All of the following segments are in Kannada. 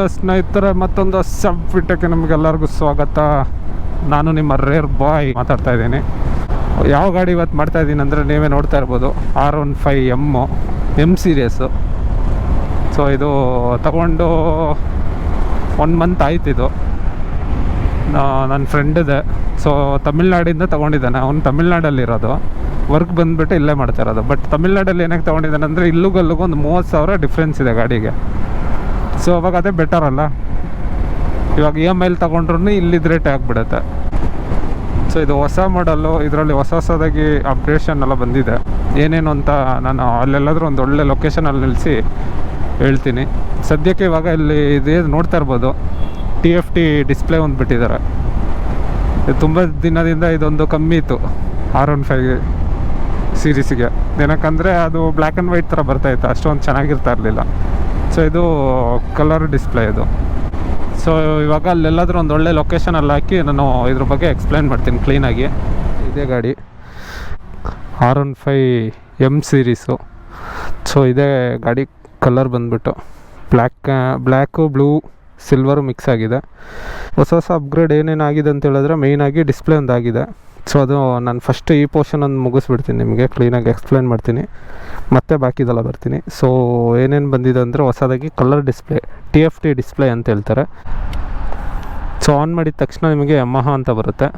ಹಲೋ ಸ್ನೇಹಿತರೆ, ಮತ್ತೊಂದು ಸಬ್ಬಿಟ್ಟಕ್ಕೆ ನಮಗೆಲ್ಲರಿಗೂ ಸ್ವಾಗತ. ನಾನು ನಿಮ್ಮ ರೇರ್ ಬಾಯ್ ಮಾತಾಡ್ತಾ ಇದ್ದೀನಿ. ಯಾವ ಗಾಡಿ ಇವತ್ತು ಮಾಡ್ತಾ ಇದ್ದೀನಿ ಅಂದರೆ ನೀವೇ ನೋಡ್ತಾ ಇರ್ಬೋದು, R15M M ಸೀರೀಸು. ಸೊ ಇದು ತಗೊಂಡು 1 ಮಂತ್ ಆಯ್ತಿದು. ನನ್ನ ಫ್ರೆಂಡಿದೆ. ಸೊ ತಮಿಳ್ನಾಡಿಂದ ತೊಗೊಂಡಿದ್ದಾನೆ. ಅವನು ತಮಿಳ್ನಾಡಲ್ಲಿರೋದು, ವರ್ಕ್ ಬಂದುಬಿಟ್ಟು ಇಲ್ಲೇ ಮಾಡ್ತಾ ಇರೋದು. ಬಟ್ ತಮಿಳ್ನಾಡಲ್ಲಿ ಏನಕ್ಕೆ ತೊಗೊಂಡಿದ್ದಾನೆ ಅಂದರೆ ಇಲ್ಲಿಗೂ ಒಂದು 30,000 ಡಿಫ್ರೆನ್ಸ್ ಇದೆ ಗಾಡಿಗೆ. ಸೊ ಅವಾಗ ಅದೇ ಬೆಟರ್ ಅಲ್ಲ. ಇವಾಗ EMI ತೊಗೊಂಡ್ರೂ ಇಲ್ಲಿದ್ದ ರೇಟ್ ಆಗಿಬಿಡುತ್ತೆ. ಸೊ ಇದು ಹೊಸ ಮಾಡಲ್ಲು, ಇದರಲ್ಲಿ ಹೊಸದಾಗಿ ಅಪ್ಡೇಷನ್ ಎಲ್ಲ ಬಂದಿದೆ. ಏನೇನು ಅಂತ ನಾನು ಅಲ್ಲೆಲ್ಲಾದರೂ ಒಂದು ಒಳ್ಳೆ ಲೊಕೇಶನಲ್ಲಿ ನಿಲ್ಲಿಸಿ ಹೇಳ್ತೀನಿ. ಸದ್ಯಕ್ಕೆ ಇವಾಗ ಇಲ್ಲಿ ಇದೇ ನೋಡ್ತಾ ಇರ್ಬೋದು, TFT ಡಿಸ್ಪ್ಲೇ ಒಂದು ಬಿಟ್ಟಿದ್ದಾರೆ. ಇದು ತುಂಬ ದಿನದಿಂದ ಇದೊಂದು ಕಮ್ಮಿ ಇತ್ತು R15 ಸೀರೀಸಿಗೆ. ಏನಕ್ಕಂದರೆ ಅದು ಬ್ಲ್ಯಾಕ್ ಆ್ಯಂಡ್ ವೈಟ್ ಥರ ಬರ್ತಾಯಿತ್ತು, ಅಷ್ಟೊಂದು ಚೆನ್ನಾಗಿರ್ತಾ ಇರಲಿಲ್ಲ. ಸೊ ಇದು ಕಲರ್ ಡಿಸ್ಪ್ಲೇ ಇದು. ಸೊ ಇವಾಗ ಅಲ್ಲೆಲ್ಲಾದರೂ ಒಂದು ಒಳ್ಳೆ ಲೊಕೇಶನಲ್ಲಿ ಹಾಕಿ ನಾನು ಇದ್ರ ಬಗ್ಗೆ ಎಕ್ಸ್ಪ್ಲೈನ್ ಮಾಡ್ತೀನಿ ಕ್ಲೀನಾಗಿ. ಇದೇ ಗಾಡಿ R15M ಸೀರೀಸು. ಸೊ ಇದೇ ಗಾಡಿ ಕಲರ್ ಬಂದುಬಿಟ್ಟು ಬ್ಲ್ಯಾಕು, ಬ್ಲೂ, ಸಿಲ್ವರು ಮಿಕ್ಸ್ ಆಗಿದೆ. ಹೊಸ ಅಪ್ಗ್ರೇಡ್ ಏನೇನಾಗಿದೆ ಅಂತ ಹೇಳಿದ್ರೆ ಮೇಯ್ನಾಗಿ ಡಿಸ್ಪ್ಲೇ ಒಂದು ಆಗಿದೆ. ಸೊ ಅದು ನಾನು ಫಸ್ಟ್ ಈ ಪೋರ್ಷನ್ ಒಂದು ಮುಗಿಸ್ಬಿಡ್ತೀನಿ, ನಿಮಗೆ ಕ್ಲೀನಾಗಿ ಎಕ್ಸ್ಪ್ಲೈನ್ ಮಾಡ್ತೀನಿ, ಮತ್ತೆ ಬಾಕಿದೆಲ್ಲ ಬರ್ತೀನಿ. ಸೊ ಏನೇನು ಬಂದಿದೆ ಅಂದರೆ ಹೊಸದಾಗಿ ಕಲರ್ ಡಿಸ್ಪ್ಲೇ, TFT ಡಿಸ್ಪ್ಲೇ ಅಂತ ಹೇಳ್ತಾರೆ. ಸೊ ಆನ್ ಮಾಡಿದ ತಕ್ಷಣ ನಿಮಗೆ YAMAHA ಅಂತ ಬರುತ್ತೆ.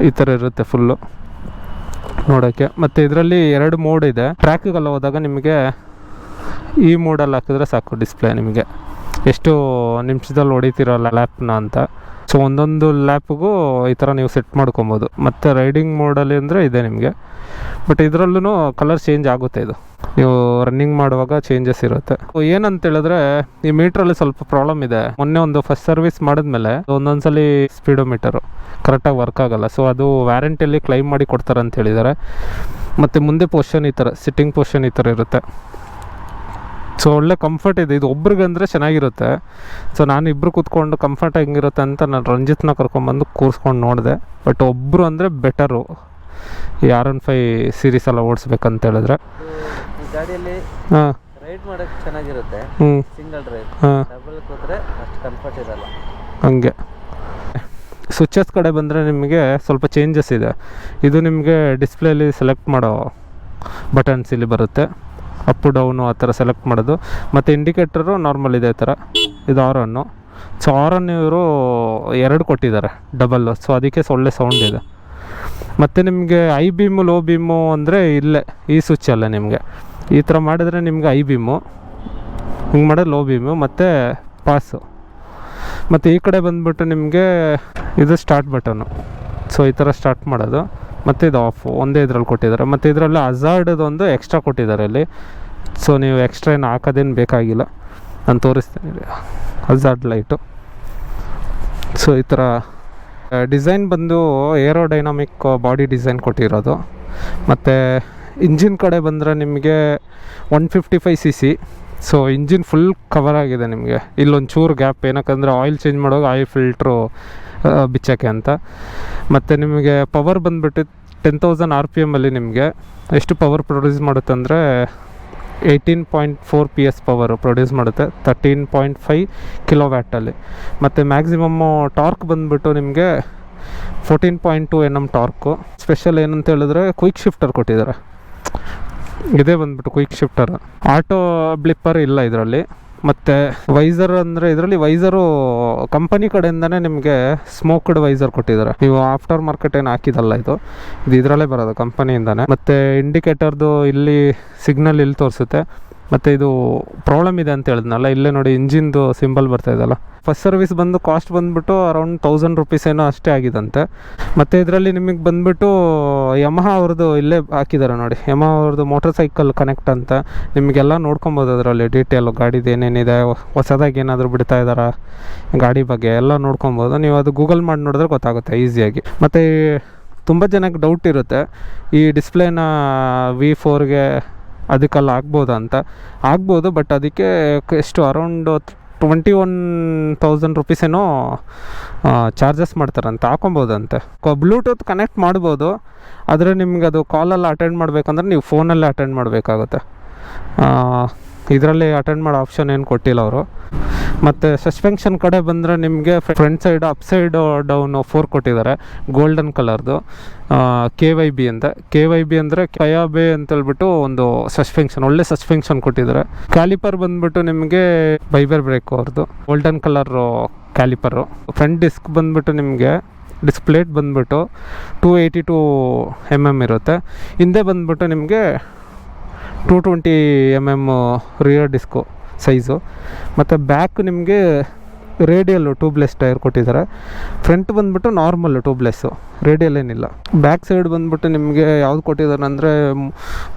ಈ ಥರ ಇರುತ್ತೆ ಫುಲ್ಲು ನೋಡೋಕ್ಕೆ. ಮತ್ತು ಇದರಲ್ಲಿ 2 ಮೋಡ್ ಇದೆ. ಟ್ರ್ಯಾಕಿಗೆಲ್ಲ ಹೋದಾಗ ನಿಮಗೆ ಈ ಮೋಡಲ್ಲಿ ಹಾಕಿದ್ರೆ ಸಾಕು ಡಿಸ್ಪ್ಲೇ ನಿಮಗೆ ಎಷ್ಟು ನಿಮಿಷದಲ್ಲಿ ಹೊಡಿತೀರಲ್ಲ ಲ್ಯಾಪ್ನ ಅಂತ. ಸೊ ಒಂದೊಂದು ಲ್ಯಾಪ್ಗೂ ಈ ಥರ ನೀವು ಸೆಟ್ ಮಾಡ್ಕೊಬೋದು. ಮತ್ತು ರೈಡಿಂಗ್ ಮೋಡಲ್ಲಿ ಅಂದರೆ ಇದೆ ನಿಮಗೆ. ಬಟ್ ಇದರಲ್ಲೂ ಕಲರ್ ಚೇಂಜ್ ಆಗುತ್ತೆ. ಇದು ನೀವು ರನ್ನಿಂಗ್ ಮಾಡುವಾಗ ಚೇಂಜಸ್ ಇರುತ್ತೆ. ಏನಂತ ಹೇಳಿದ್ರೆ ಈ ಮೀಟ್ರಲ್ಲಿ ಸ್ವಲ್ಪ ಪ್ರಾಬ್ಲಮ್ ಇದೆ. ಮೊನ್ನೆ ಒಂದು ಫಸ್ಟ್ ಸರ್ವಿಸ್ ಮಾಡಿದ್ಮೇಲೆ ಒಂದೊಂದ್ಸಲಿ ಸ್ಪೀಡೋಮೀಟರು ಕರೆಕ್ಟಾಗಿ ವರ್ಕ್ ಆಗೋಲ್ಲ. ಸೊ ಅದು ವ್ಯಾರಂಟಿಯಲ್ಲಿ ಕ್ಲೈಮ್ ಮಾಡಿ ಕೊಡ್ತಾರೆ ಅಂತ ಹೇಳಿದ್ದಾರೆ. ಮತ್ತು ಮುಂದೆ ಪೊಸಿಷನ್ ಈ ಥರ ಸಿಟ್ಟಿಂಗ್ ಪೊಸಿಷನ್ ಈ ಥರ ಇರುತ್ತೆ. ಸೊ ಒಳ್ಳೆ ಕಂಫರ್ಟ್ ಇದೆ. ಇದು ಒಬ್ರಿಗಂದರೆ ಚೆನ್ನಾಗಿರುತ್ತೆ. ಸೊ ನಾನು ಇಬ್ಬರು ಕೂತ್ಕೊಂಡು ಕಂಫರ್ಟ್ ಹೆಂಗಿರುತ್ತೆ ಅಂತ ನಾನು ರಂಜಿತ್ನ ಕರ್ಕೊಂಡ್ಬಂದು ಕೂರಿಸ್ಕೊಂಡು ನೋಡಿದೆ. ಬಟ್ ಒಬ್ಬರು ಅಂದರೆ ಬೆಟರು ಈ R15 ಸೀರೀಸ್ ಎಲ್ಲ ಓಡಿಸ್ಬೇಕಂತ ಹೇಳಿದ್ರೆ. ಗಾಡಿಯಲ್ಲಿ ರೈಡ್ ಮಾಡೋಕ್ಕೆ ಚೆನ್ನಾಗಿರುತ್ತೆ, ಸಿಂಗಲ್ ಡ್ರೈವ್. ಡಬಲ್ ಕೂತ್ರೆ ಅಷ್ಟು ಕಂಫರ್ಟ್ ಇರಲ್ಲ. ಹಂಗೆ ಸ್ವಿಚಸ್ ಕಡೆ ಬಂದರೆ ನಿಮಗೆ ಸ್ವಲ್ಪ ಚೇಂಜಸ್ ಇದೆ. ಇದು ನಿಮಗೆ ಡಿಸ್ಪ್ಲೇಲಿ ಸೆಲೆಕ್ಟ್ ಮಾಡೋ ಬಟನ್ಸ್ ಇಲ್ಲಿ ಬರುತ್ತೆ, ಅಪ್ಪು ಡೌನು ಆ ಥರ ಸೆಲೆಕ್ಟ್ ಮಾಡೋದು. ಮತ್ತು ಇಂಡಿಕೇಟರು ನಾರ್ಮಲ್ ಇದೆ ಥರ. ಇದು R1. ಸೊ R1 ಇವರು 2 ಕೊಟ್ಟಿದ್ದಾರೆ ಡಬಲ್ಲು. ಸೊ ಅದಕ್ಕೆ ಒಳ್ಳೆ ಸೌಂಡ್ ಇದೆ. ಮತ್ತು ನಿಮಗೆ ಐ ಬೀಮು, ಲೋ ಬೀಮು ಅಂದರೆ ಇಲ್ಲೇ ಈ ಸ್ವಿಚ್ಚಲ್ಲೇ ನಿಮಗೆ ಈ ಥರ ಮಾಡಿದ್ರೆ ನಿಮಗೆ ಐ ಬೀಮು, ಹಿಂಗೆ ಮಾಡೋದು ಲೋ ಬೀಮು ಮತ್ತು ಪಾಸು. ಮತ್ತು ಈ ಕಡೆ ಬಂದುಬಿಟ್ಟು ನಿಮಗೆ ಇದು ಸ್ಟಾರ್ಟ್ ಬಟನು. ಸೊ ಈ ಥರ ಸ್ಟಾರ್ಟ್ ಮಾಡೋದು. ಮತ್ತು ಇದು ಆಫು ಒಂದೇ ಇದ್ರಲ್ಲಿ ಕೊಟ್ಟಿದ್ದಾರೆ. ಮತ್ತು ಇದರಲ್ಲಿ ಹಜಾರ್ಡದೊಂದು ಎಕ್ಸ್ಟ್ರಾ ಕೊಟ್ಟಿದ್ದಾರೆ ಇಲ್ಲಿ. ಸೊ ನೀವು ಎಕ್ಸ್ಟ್ರಾ ಏನು ಹಾಕೋದೇನು ಬೇಕಾಗಿಲ್ಲ, ನಾನು ತೋರಿಸ್ತೀನಿ ಹಜಾರ್ಡ್ ಲೈಟು. ಸೊ ಈ ಥರ ಡಿಸೈನ್ ಬಂದು ಏರೋಡೈನಾಮಿಕ್ ಬಾಡಿ ಡಿಸೈನ್ ಕೊಟ್ಟಿರೋದು. ಮತ್ತು ಇಂಜಿನ್ ಕಡೆ ಬಂದರೆ ನಿಮಗೆ 155cc. So engine full cover ಆಗಿದೆ ನಿಮಗೆ. ಇಲ್ಲೊಂದು ಚೂರು ಗ್ಯಾಪ್, ಏನಕ್ಕಂದರೆ ಆಯಿಲ್ ಚೇಂಜ್ ಮಾಡುವಾಗ ಆಯಿಲ್ ಫಿಲ್ಟ್ರು ಬಿಚ್ಚೋಕ್ಕೆ ಅಂತ. ಮತ್ತು ನಿಮಗೆ ಪವರ್ ಬಂದುಬಿಟ್ಟು 10,000 RPM ನಿಮಗೆ ಎಷ್ಟು ಪವರ್ ಪ್ರೊಡ್ಯೂಸ್ ಮಾಡುತ್ತೆ ಅಂದರೆ 18.4 PS ಪವರು ಪ್ರೊಡ್ಯೂಸ್ ಮಾಡುತ್ತೆ 13.5 kW. ಮತ್ತು ಮ್ಯಾಕ್ಸಿಮಮ್ಮು ಟಾರ್ಕ್ ಬಂದುಬಿಟ್ಟು ನಿಮಗೆ 14.2 Nm ಟಾರ್ಕು. ಸ್ಪೆಷಲ್ ಏನಂತ ಹೇಳಿದ್ರೆ ಕ್ವಿಕ್ ಶಿಫ್ಟರ್ ಕೊಟ್ಟಿದ್ದಾರೆ. ಇದೇ ಬಂದುಬಿಟ್ಟು ಕ್ವಿಕ್ ಶಿಫ್ಟರ್. ಆಟೋ ಬ್ಲಿಪ್ಪರ್ ಇಲ್ಲ ಇದರಲ್ಲಿ. ಮತ್ತು ವೈಸರ್ ಅಂದರೆ ಇದರಲ್ಲಿ ವೈಸರು ಕಂಪನಿ ಕಡೆಯಿಂದನೇ ನಿಮಗೆ ಸ್ಮೋಕ್ಡ್ ವೈಸರ್ ಕೊಟ್ಟಿದ್ದಾರೆ. ನೀವು ಆಫ್ಟರ್ ಮಾರ್ಕೆಟ್ ಏನು ಹಾಕಿದಲ್ಲ, ಇದು ಇದರಲ್ಲೇ ಬರೋದು ಕಂಪನಿಯಿಂದನೇ. ಮತ್ತು ಇಂಡಿಕೇಟರ್ದು ಇಲ್ಲಿ ಸಿಗ್ನಲ್ ಇಲ್ಲಿ ತೋರಿಸುತ್ತೆ. ಮತ್ತು ಇದು ಪ್ರಾಬ್ಲಮ್ ಇದೆ ಅಂತ ಹೇಳಿದ್ನಲ್ಲ, ಇಲ್ಲೇ ನೋಡಿ ಇಂಜಿನ್ದು ಸಿಂಬಲ್ ಬರ್ತಾಯಿದ್ದಲ್ಲ. ಫಸ್ಟ್ ಸರ್ವಿಸ್ ಬಂದು ಕಾಸ್ಟ್ ಬಂದುಬಿಟ್ಟು ಅರೌಂಡ್ 1000 ರೂಪೀಸ್ ಏನೋ ಅಷ್ಟೇ ಆಗಿದಂತೆ. ಮತ್ತು ಇದರಲ್ಲಿ ನಿಮಗೆ ಬಂದುಬಿಟ್ಟು YAMAHA ಅವ್ರದ್ದು ಇಲ್ಲೇ ಹಾಕಿದ್ದಾರೆ ನೋಡಿ, YAMAHA ಅವ್ರದ್ದು ಮೋಟರ್ ಸೈಕಲ್ ಕನೆಕ್ಟ್ ಅಂತ. ನಿಮಗೆಲ್ಲ ನೋಡ್ಕೊಬೋದು ಅದರಲ್ಲಿ ಡೀಟೇಲು, ಗಾಡಿದು ಏನೇನಿದೆ, ಹೊಸದಾಗಿ ಏನಾದರೂ ಬಿಡ್ತಾ ಇದ್ದಾರಾ ಗಾಡಿ ಬಗ್ಗೆ ಎಲ್ಲ ನೋಡ್ಕೊಬೋದು. ನೀವು ಅದು ಗೂಗಲ್ ಮಾಡಿ ನೋಡಿದ್ರೆ ಗೊತ್ತಾಗುತ್ತೆ ಈಸಿಯಾಗಿ. ಮತ್ತು ತುಂಬ ಜನಕ್ಕೆ ಡೌಟ್ ಇರುತ್ತೆ ಈ ಡಿಸ್ಪ್ಲೇನ V4ಗೆ ಅದಕ್ಕೆಲ್ಲ ಆಗ್ಬೋದು. ಬಟ್ ಅದಕ್ಕೆ ಎಷ್ಟು ಅರೌಂಡ್ 21,000 ರೂಪೀಸ್ ಏನೋ ಚಾರ್ಜಸ್ ಮಾಡ್ತಾರಂತೆ, ಹಾಕೊಬೋದಂತೆ. ಬ್ಲೂಟೂತ್ ಕನೆಕ್ಟ್ ಮಾಡ್ಬೋದು, ಆದರೆ ನಿಮ್ಗೆ ಅದು ಕಾಲೆಲ್ಲ ಅಟೆಂಡ್ ಮಾಡಬೇಕಂದ್ರೆ ನೀವು ಫೋನಲ್ಲೇ ಅಟೆಂಡ್ ಮಾಡಬೇಕಾಗುತ್ತೆ. ಇದರಲ್ಲಿ ಅಟೆಂಡ್ ಮಾಡೋ ಆಪ್ಷನ್ ಏನು ಕೊಟ್ಟಿಲ್ಲ ಅವರು. ಮತ್ತು ಸಸ್ಪೆನ್ಷನ್ ಕಡೆ ಬಂದರೆ ನಿಮಗೆ front side up side down 4 ಕೊಟ್ಟಿದ್ದಾರೆ ಗೋಲ್ಡನ್ ಕಲರ್ದು. KYB ಅಂತ, KYB ಅಂದರೆ ಕಯಾಬೆ ಅಂತೇಳ್ಬಿಟ್ಟು ಒಂದು ಸಸ್ಪೆನ್ಷನ್, ಒಳ್ಳೆ ಸಸ್ಪೆನ್ಷನ್ ಕೊಟ್ಟಿದ್ದಾರೆ. ಕ್ಯಾಲಿಪರ್ ಬಂದುಬಿಟ್ಟು ನಿಮಗೆ ಬೈಬರ್ ಬ್ರೇಕ್ ಅವ್ರದ್ದು ಗೋಲ್ಡನ್ ಕಲರು ಕ್ಯಾಲಿಪರು. ಫ್ರಂಟ್ ಡಿಸ್ಕ್ ಬಂದುಬಿಟ್ಟು ನಿಮಗೆ ಡಿಸ್ಪ್ಲೇಟ್ ಬಂದುಬಿಟ್ಟು 282 mm ಇರುತ್ತೆ. ಹಿಂದೆ ಬಂದುಬಿಟ್ಟು ನಿಮಗೆ 220 mm ರಿಯರ್ ಡಿಸ್ಕು ಸೈಜು. ಮತ್ತು ಬ್ಯಾಕ್ ನಿಮಗೆ ರೇಡಿಯಲ್ಲು ಟ್ಯೂಬ್ಲೆಸ್ ಟೈರ್ ಕೊಟ್ಟಿದ್ದಾರೆ. ಫ್ರಂಟ್ ಬಂದುಬಿಟ್ಟು ನಾರ್ಮಲ್ಲು ಟ್ಯೂಬ್ಲೆಸ್ಸು, ರೇಡಿಯಲ್ ಏನಿಲ್ಲ. ಬ್ಯಾಕ್ ಸೈಡ್ ಬಂದುಬಿಟ್ಟು ನಿಮಗೆ ಯಾವ್ದು ಕೊಟ್ಟಿದ್ದಾರೆ ಅಂದರೆ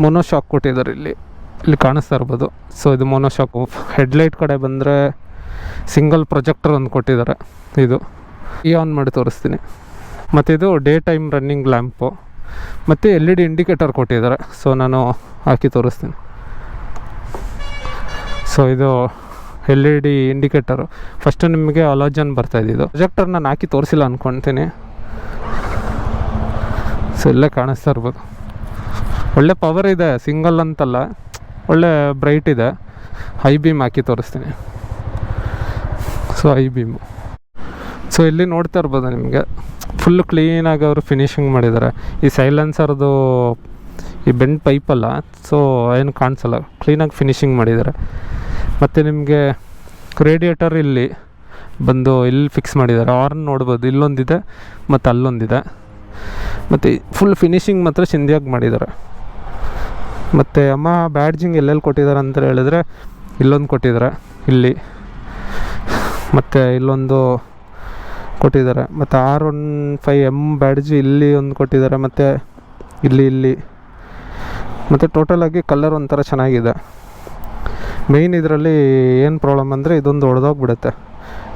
ಮೊನೋಶಾಕ್ ಕೊಟ್ಟಿದ್ದಾರೆ. ಇಲ್ಲಿ ಕಾಣಿಸ್ತಾ ಇರ್ಬೋದು. ಸೊ ಇದು ಮೊನೋಶಾಕು. ಹೆಡ್ಲೈಟ್ ಕಡೆ ಬಂದರೆ ಸಿಂಗಲ್ ಪ್ರೊಜೆಕ್ಟರ್ ಒಂದು ಕೊಟ್ಟಿದ್ದಾರೆ. ಇದು ಆನ್ ಮಾಡಿ ತೋರಿಸ್ತೀನಿ. ಮತ್ತು ಇದು ಡೇ ಟೈಮ್ ರನ್ನಿಂಗ್ ಲ್ಯಾಂಪು ಮತ್ತು LED ಇಂಡಿಕೇಟರ್ ಕೊಟ್ಟಿದ್ದಾರೆ. ಸೊ ನಾನು ಹಾಕಿ ತೋರಿಸ್ತೀನಿ. ಸೊ ಇದು LED ಇಂಡಿಕೇಟರು. ಫಸ್ಟು ನಿಮಗೆ ಅಲಾಜನ್ ಬರ್ತಾಯಿದ್ದು. ಪ್ರೊಜೆಕ್ಟರ್ ನಾನು ಹಾಕಿ ತೋರಿಸಿಲ್ಲ ಅಂದ್ಕೊಳ್ತೀನಿ. ಸೊ ಇಲ್ಲೇ ಕಾಣಿಸ್ತಾ ಇರ್ಬೋದು. ಒಳ್ಳೆ ಪವರ್ ಇದೆ, ಸಿಂಗಲ್ ಅಂತಲ್ಲ, ಒಳ್ಳೆ ಬ್ರೈಟ್ ಇದೆ. ಹೈ ಬೀಮ್ ಹಾಕಿ ತೋರಿಸ್ತೀನಿ. So high beam. ಸೊ ಇಲ್ಲಿ ನೋಡ್ತಾ ಇರ್ಬೋದು ನಿಮಗೆ ಫುಲ್ಲು ಕ್ಲೀನಾಗಿ ಅವರು ಫಿನಿಶಿಂಗ್ ಮಾಡಿದ್ದಾರೆ. ಈ ಸೈಲೆನ್ಸರ್ದು ಈ ಬೆಂಡ್ ಪೈಪಲ್ಲ, ಸೊ ಏನು ಕಾಣಿಸಲ್ಲ, ಕ್ಲೀನಾಗಿ ಫಿನಿಶಿಂಗ್ ಮಾಡಿದ್ದಾರೆ. ಮತ್ತು ನಿಮಗೆ ರೇಡಿಯೇಟರ್ ಇಲ್ಲಿ ಬಂದು ಇಲ್ಲಿ ಫಿಕ್ಸ್ ಮಾಡಿದ್ದಾರೆ. ಹಾರ್ನ್ ನೋಡ್ಬೋದು, ಇಲ್ಲೊಂದಿದೆ ಮತ್ತು ಅಲ್ಲೊಂದಿದೆ. ಮತ್ತು ಫುಲ್ ಫಿನಿಶಿಂಗ್ ಮಾತ್ರ ಚಿಂದಿಯಾಗಿ ಮಾಡಿದ್ದಾರೆ. ಮತ್ತು YAMAHA ಬ್ಯಾಡ್ಜಿಂಗ್ ಎಲ್ಲೆಲ್ಲಿ ಕೊಟ್ಟಿದ್ದಾರೆ ಅಂತ ಹೇಳಿದ್ರೆ ಇಲ್ಲೊಂದು ಕೊಟ್ಟಿದ್ದಾರೆ, ಇಲ್ಲಿ ಮತ್ತು ಇಲ್ಲೊಂದು ಕೊಟ್ಟಿದ್ದಾರೆ. ಮತ್ತು R15M ಬ್ಯಾಡ್ಜ್ ಇಲ್ಲಿ ಒಂದು ಕೊಟ್ಟಿದ್ದಾರೆ, ಮತ್ತು ಇಲ್ಲಿ ಮತ್ತು ಟೋಟಲಾಗಿ ಕಲರ್ ಒಂಥರ ಚೆನ್ನಾಗಿದೆ. ಮೇಯ್ನ್ ಇದರಲ್ಲಿ ಏನು ಪ್ರಾಬ್ಲಮ್ ಅಂದರೆ ಇದೊಂದು ಹೊಡೆದೋಗ್ಬಿಡುತ್ತೆ.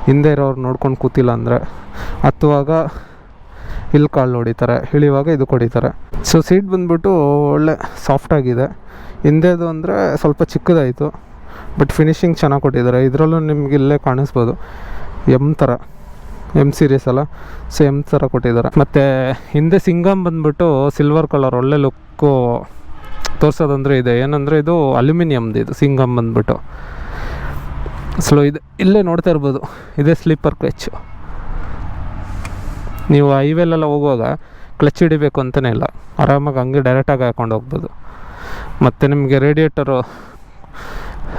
ಹಿಂದೆ ಇರೋರು ನೋಡ್ಕೊಂಡು ಕೂತಿಲ್ಲ ಅಂದರೆ ಹತ್ತುವಾಗ ಇಲ್ಲಿ ಕಾಲು ಹೊಡಿತಾರೆ, ಇಳಿಯುವಾಗ ಇದು ಹೊಡಿತಾರೆ. ಸೊ ಸೀಟ್ ಬಂದುಬಿಟ್ಟು ಒಳ್ಳೆ ಸಾಫ್ಟಾಗಿದೆ. ಹಿಂದೆದು ಅಂದರೆ ಸ್ವಲ್ಪ ಚಿಕ್ಕದಾಯಿತು, ಬಟ್ ಫಿನಿಶಿಂಗ್ ಚೆನ್ನಾಗಿ ಕೊಟ್ಟಿದ್ದಾರೆ. ಇದರಲ್ಲೂ ನಿಮ್ಗೆ ಇಲ್ಲೇ ಕಾಣಿಸ್ಬೋದು M ಸೀರೀಸ್ ಅಲ್ಲ, ಸೊ M ಥರ ಕೊಟ್ಟಿದ್ದಾರೆ. ಮತ್ತು ಹಿಂದೆ ಸಿಂಗಮ್ ಬಂದುಬಿಟ್ಟು ಸಿಲ್ವರ್ ಕಲರ್ ಒಳ್ಳೆ ಲುಕ್ಕು ತೋರಿಸೋದಂದರೆ ಇದೆ. ಏನಂದರೆ ಇದು ಅಲ್ಯೂಮಿನಿಯಮ್ದು, ಇದು ಸಿಂಗಮ್ ಬಂದುಬಿಟ್ಟು. ಸೊ ಇದು ಇಲ್ಲೇ ನೋಡ್ತಾ ಇರ್ಬೋದು, ಇದೇ ಸ್ಲೀಪರ್ ಕ್ಲಚ್. ನೀವು ಹೈವೇಲೆಲ್ಲ ಹೋಗುವಾಗ ಕ್ಲಚ್ ಹಿಡಿಬೇಕು ಅಂತಲೇ ಇಲ್ಲ, ಆರಾಮಾಗಿ ಹಂಗೆ ಡೈರೆಕ್ಟಾಗಿ ಹಾಕೊಂಡು ಹೋಗ್ಬೋದು. ಮತ್ತು ನಿಮಗೆ ರೇಡಿಯೇಟರು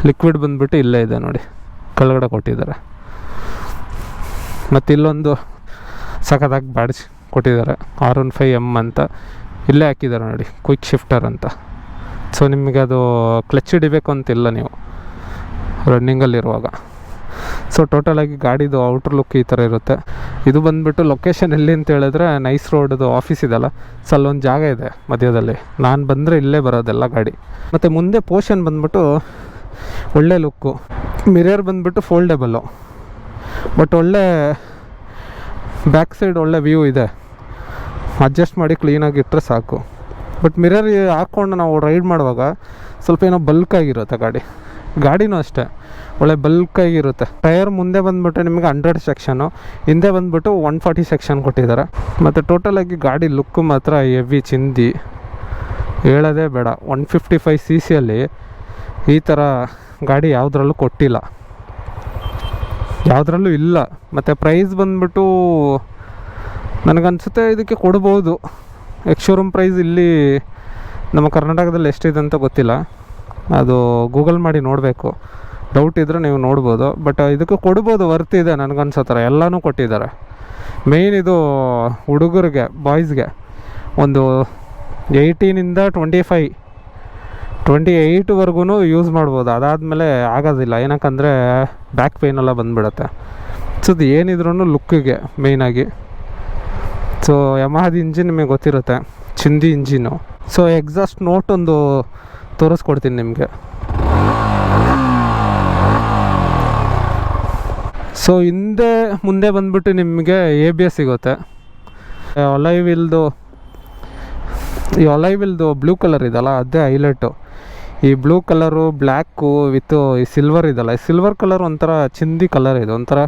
ಲಿಕ್ವಿಡ್ ಬಂದುಬಿಟ್ಟು ಇಲ್ಲೇ ಇದೆ ನೋಡಿ, ಕೆಳಗಡೆ ಕೊಟ್ಟಿದ್ದಾರೆ. ಮತ್ತು ಇಲ್ಲೊಂದು ಸಖತ್ತಾಗಿ ಬ್ಯಾಡ್ಜ್ ಕೊಟ್ಟಿದ್ದಾರೆ, R15M ಅಂತ ಇಲ್ಲೇ ಹಾಕಿದ್ದಾರೆ ನೋಡಿ, ಕ್ವಿಕ್ ಶಿಫ್ಟರ್ ಅಂತ. ಸೊ ನಿಮಗೆ ಅದು ಕ್ಲಚ್ ಹಿಡಿಬೇಕು ಅಂತಿಲ್ಲ ನೀವು ರನ್ನಿಂಗಲ್ಲಿರುವಾಗ. ಸೊ ಟೋಟಲಾಗಿ ಗಾಡಿದು ಔಟ್ರ್ ಲುಕ್ ಈ ಥರ ಇರುತ್ತೆ. ಇದು ಬಂದುಬಿಟ್ಟು ಲೊಕೇಶನ್ ಎಲ್ಲಿ ಅಂತ ಹೇಳಿದ್ರೆ ನೈಸ್ ರೋಡ್ದು ಆಫೀಸ್ ಇದೆಲ್ಲ, ಸೊ ಅಲ್ಲೊಂದು ಜಾಗ ಇದೆ ಮಧ್ಯದಲ್ಲಿ. ನಾನು ಬಂದರೆ ಇಲ್ಲೇ ಬರೋದೆಲ್ಲ ಗಾಡಿ. ಮತ್ತು ಮುಂದೆ ಪೋರ್ಷನ್ ಬಂದುಬಿಟ್ಟು ಒಳ್ಳೆ ಲುಕ್ಕು. ಮಿರರ್ ಬಂದುಬಿಟ್ಟು ಫೋಲ್ಡೇಬಲ್ಲು, ಬಟ್ ಒಳ್ಳೆ ಬ್ಯಾಕ್ ಸೈಡ್ ಒಳ್ಳೆ ವ್ಯೂ ಇದೆ. ಅಡ್ಜಸ್ಟ್ ಮಾಡಿ ಕ್ಲೀನಾಗಿ ಇಟ್ಟರೆ ಸಾಕು. ಬಟ್ ಮಿರರ್ ಹಾಕ್ಕೊಂಡು ನಾವು ರೈಡ್ ಮಾಡುವಾಗ ಸ್ವಲ್ಪ ಏನೋ ಬಲ್ಕಾಗಿರುತ್ತೆ ಗಾಡಿನೂ ಅಷ್ಟೇ ಒಳ್ಳೆ ಬಲ್ಕಾಗಿರುತ್ತೆ. ಟೈರ್ ಮುಂದೆ ಬಂದುಬಿಟ್ಟು ನಿಮಗೆ 100 ಸೆಕ್ಷನು, ಹಿಂದೆ ಬಂದುಬಿಟ್ಟು 140 ಸೆಕ್ಷನ್ ಕೊಟ್ಟಿದ್ದಾರೆ. ಮತ್ತು ಟೋಟಲಾಗಿ ಗಾಡಿ ಲುಕ್ಕು ಮಾತ್ರ ಹೆವಿ ಚಿಂದಿ, ಹೇಳೋದೇ ಬೇಡ. 155 cc ಈ ಥರ ಗಾಡಿ ಯಾವುದ್ರಲ್ಲೂ ಕೊಟ್ಟಿಲ್ಲ, ಯಾವುದ್ರಲ್ಲೂ ಇಲ್ಲ. ಮತ್ತು ಪ್ರೈಸ್ ಬಂದುಬಿಟ್ಟು ನನಗನ್ಸುತ್ತೆ ಇದಕ್ಕೆ ಕೊಡ್ಬೋದು. ಎಕ್ಸ್-ಶೋರೂಮ್ ಪ್ರೈಸ್ ಇಲ್ಲಿ ನಮ್ಮ ಕರ್ನಾಟಕದಲ್ಲಿ ಎಷ್ಟಿದೆ ಅಂತ ಗೊತ್ತಿಲ್ಲ, ಅದು ಗೂಗಲ್ ಮಾಡಿ ನೋಡಬೇಕು. ಡೌಟ್ ಇದ್ದರೆ ನೀವು ನೋಡ್ಬೋದು. ಬಟ್ ಇದಕ್ಕೆ ಕೊಡ್ಬೋದು, ವರ್ತಿದೆ ನನಗನ್ಸೋ ಥರ. ಎಲ್ಲನೂ ಕೊಟ್ಟಿದ್ದಾರೆ. ಮೇಯ್ನ್ ಇದು ಹುಡುಗರಿಗೆ, ಬಾಯ್ಸ್ಗೆ ಒಂದು 18ಇಂದ 28ವರೆಗೂ ಯೂಸ್ ಮಾಡ್ಬೋದು. ಅದಾದಮೇಲೆ ಆಗೋದಿಲ್ಲ, ಏನಕ್ಕಂದರೆ ಬ್ಯಾಕ್ ಪೇಯ್ನೆಲ್ಲ ಬಂದುಬಿಡುತ್ತೆ. ಸೊ ಇದು ಏನಿದ್ರೂ ಲುಕ್ಕಿಗೆ ಮೇಯ್ನಾಗಿ. ಸೊ ಯಮಹಾದ ಇಂಜಿನ್ ನಿಮಗೆ ಗೊತ್ತಿರುತ್ತೆ, ಚಿಂದಿ ಇಂಜಿನು. ಸೊ ಎಕ್ಸಾಸ್ಟ್ ನೋಟ್ ಒಂದು ತೋರಿಸ್ಕೊಡ್ತೀನಿ ನಿಮಗೆ. ಸೊ ಹಿಂದೆ ಮುಂದೆ ಬಂದುಬಿಟ್ಟು ನಿಮಗೆ ABS ಸಿಗುತ್ತೆ. ಈ ಅಲೈವಿಲ್ದು ಬ್ಲೂ ಕಲರ್ ಇದಲ್ಲ, ಅದೇ ಹೈಲೈಟು. ಈ ಬ್ಲೂ ಕಲರು, ಬ್ಲ್ಯಾಕು ವಿತ್ ಈ ಸಿಲ್ವರ್ ಇದಲ್ಲ, ಈ ಸಿಲ್ವರ್ ಕಲರ್ ಒಂಥರ ಚಿಂದಿ ಕಲರ್ ಇದು, ಒಂಥರ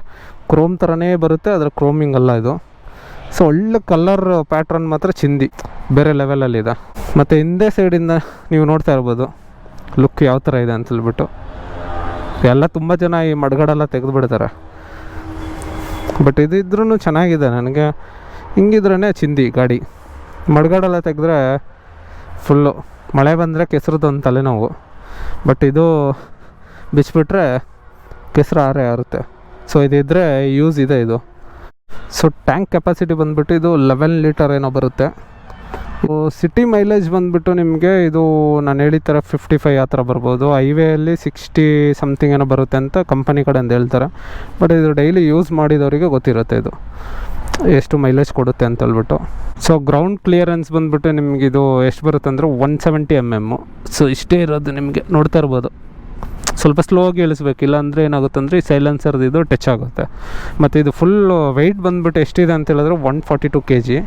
ಕ್ರೋಮ್ ಥರನೇ ಬರುತ್ತೆ, ಅದರ ಕ್ರೋಮಿಂಗ್ ಅಲ್ಲ ಇದು. ಸೊ ಒಳ್ಳೆ ಕಲರ್ ಪ್ಯಾಟ್ರನ್ ಮಾತ್ರ ಚಿಂದಿ, ಬೇರೆ ಲೆವೆಲಲ್ಲಿದೆ. ಮತ್ತು ಹಿಂದೆ ಸೈಡಿಂದ ನೀವು ನೋಡ್ತಾ ಇರ್ಬೋದು ಲುಕ್ ಯಾವ ಥರ ಇದೆ ಅಂತೇಳ್ಬಿಟ್ಟು. ಎಲ್ಲ ತುಂಬ ಜನ ಈ ಮಡ್ಗಾಡೆಲ್ಲ ತೆಗೆದು ಬಿಡ್ತಾರೆ. ಬಟ್ ಇದಿದ್ರೂ ಚೆನ್ನಾಗಿದೆ. ನನಗೆ ಹಿಂಗಿದ್ರೇ ಚಿಂದಿ ಗಾಡಿ. ಮಡ್ಗಾಡೆಲ್ಲ ತೆಗೆದ್ರೆ ಫುಲ್ಲು ಮಳೆ ಬಂದರೆ ಕೆಸರದ್ದು ಒಂದು ತಲೆನೋವು. ಬಟ್ ಇದು ಬಿಚ್ಚಿಬಿಟ್ರೆ ಕೆಸರು ಆರುತ್ತೆ. ಸೊ ಇದಿದ್ದರೆ ಯೂಸ್ ಇದೆ ಇದು. ಸೊ ಟ್ಯಾಂಕ್ ಕೆಪಾಸಿಟಿ ಬಂದುಬಿಟ್ಟು ಇದು 11 ಲೀಟರ್ ಏನೋ ಬರುತ್ತೆ. ಸಿಟಿ ಮೈಲೇಜ್ ಬಂದುಬಿಟ್ಟು ನಿಮಗೆ ಇದು ನಾನು ಹೇಳಿದ ಥರ 55 ಆ ಥರ ಬರ್ಬೋದು. ಹೈವೇಯಲ್ಲಿ 60 ಸಮಥಿಂಗ್ ಏನೋ ಬರುತ್ತೆ ಅಂತ ಕಂಪನಿ ಕಡೆಯಿಂದ ಹೇಳ್ತಾರೆ. ಬಟ್ ಇದು ಡೈಲಿ ಯೂಸ್ ಮಾಡಿದವರಿಗೆ ಗೊತ್ತಿರುತ್ತೆ ಇದು ಎಷ್ಟು ಮೈಲೇಜ್ ಕೊಡುತ್ತೆ ಅಂತ ಹೇಳ್ಬಿಟ್ಟು. ಸೊ ಗ್ರೌಂಡ್ ಕ್ಲಿಯರೆನ್ಸ್ ಬಂದುಬಿಟ್ಟು ನಿಮಗೆ ಇದು ಎಷ್ಟು ಬರುತ್ತೆ ಅಂದರೆ 170 mm. ಸೊ ಇಷ್ಟೇ ಇರೋದು, ನಿಮಗೆ ನೋಡ್ತಾ ಇರ್ಬೋದು. ಸ್ವಲ್ಪ ಸ್ಲೋ ಆಗಿ ಇಳಿಸ್ಬೇಕು, ಇಲ್ಲಾಂದರೆ ಏನಾಗುತ್ತೆ ಅಂದರೆ ಈ ಸೈಲೆನ್ಸರ್ದು ಇದು ಟಚ್ ಆಗುತ್ತೆ. ಮತ್ತು ಇದು ಫುಲ್ ವೆಯ್ಟ್ ಬಂದುಬಿಟ್ಟು ಎಷ್ಟಿದೆ ಅಂತ ಹೇಳಿದ್ರೆ 142 kg.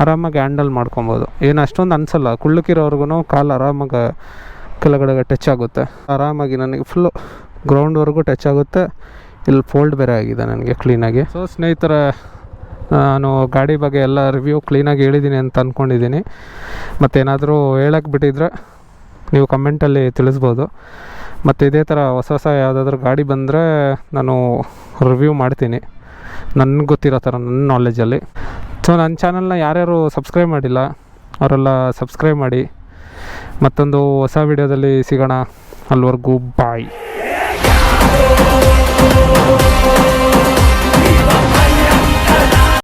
ಆರಾಮಾಗಿ ಹ್ಯಾಂಡಲ್ ಮಾಡ್ಕೊಬೋದು. ಏನು ಅಷ್ಟೊಂದು ಅನಿಸಲ್ಲ. ಕುಳ್ಳಕ್ಕಿರೋರ್ಗು ಕಾಲು ಆರಾಮಾಗಿ ಕೆಳಗಡೆ ಟಚ್ ಆಗುತ್ತೆ. ಆರಾಮಾಗಿ ನನಗೆ ಫುಲ್ಲು ಗ್ರೌಂಡ್ವರೆಗೂ ಟಚ್ ಆಗುತ್ತೆ. ಇಲ್ಲಿ ಫೋಲ್ಡ್ ಬೇರೆ ಆಗಿದೆ ನನಗೆ ಕ್ಲೀನಾಗಿ. ಸೊ ಸ್ನೇಹಿತರೆ, ನಾನು ಗಾಡಿ ಬಗ್ಗೆ ಎಲ್ಲ ರಿವ್ಯೂ ಕ್ಲೀನಾಗಿ ಹೇಳಿದ್ದೀನಿ ಅಂತ ಅಂದ್ಕೊಂಡಿದ್ದೀನಿ. ಮತ್ತೇನಾದರೂ ಹೇಳಕ್ಕೆ ಬಿಟ್ಟಿದ್ರೆ ನೀವು ಕಮೆಂಟಲ್ಲಿ ತಿಳಿಸ್ಬೋದು. ಮತ್ತು ಇದೇ ಥರ ಹೊಸ ಯಾವುದಾದ್ರೂ ಗಾಡಿ ಬಂದರೆ ನಾನು ರಿವ್ಯೂ ಮಾಡ್ತೀನಿ, ನನಗೆ ಗೊತ್ತಿರೋ ಥರ ನನ್ನ ನಾಲೆಜಲ್ಲಿ. ಸೊ ನನ್ನ ಚಾನಲ್ನ ಯಾರ್ಯಾರು ಸಬ್ಸ್ಕ್ರೈಬ್ ಮಾಡಿಲ್ಲ ಅವರೆಲ್ಲ ಸಬ್ಸ್ಕ್ರೈಬ್ ಮಾಡಿ. ಮತ್ತೊಂದು ಹೊಸ ವಿಡಿಯೋದಲ್ಲಿ ಸಿಗೋಣ. ಅಲ್ಲಿವರೆಗೂ ಬಾಯ್.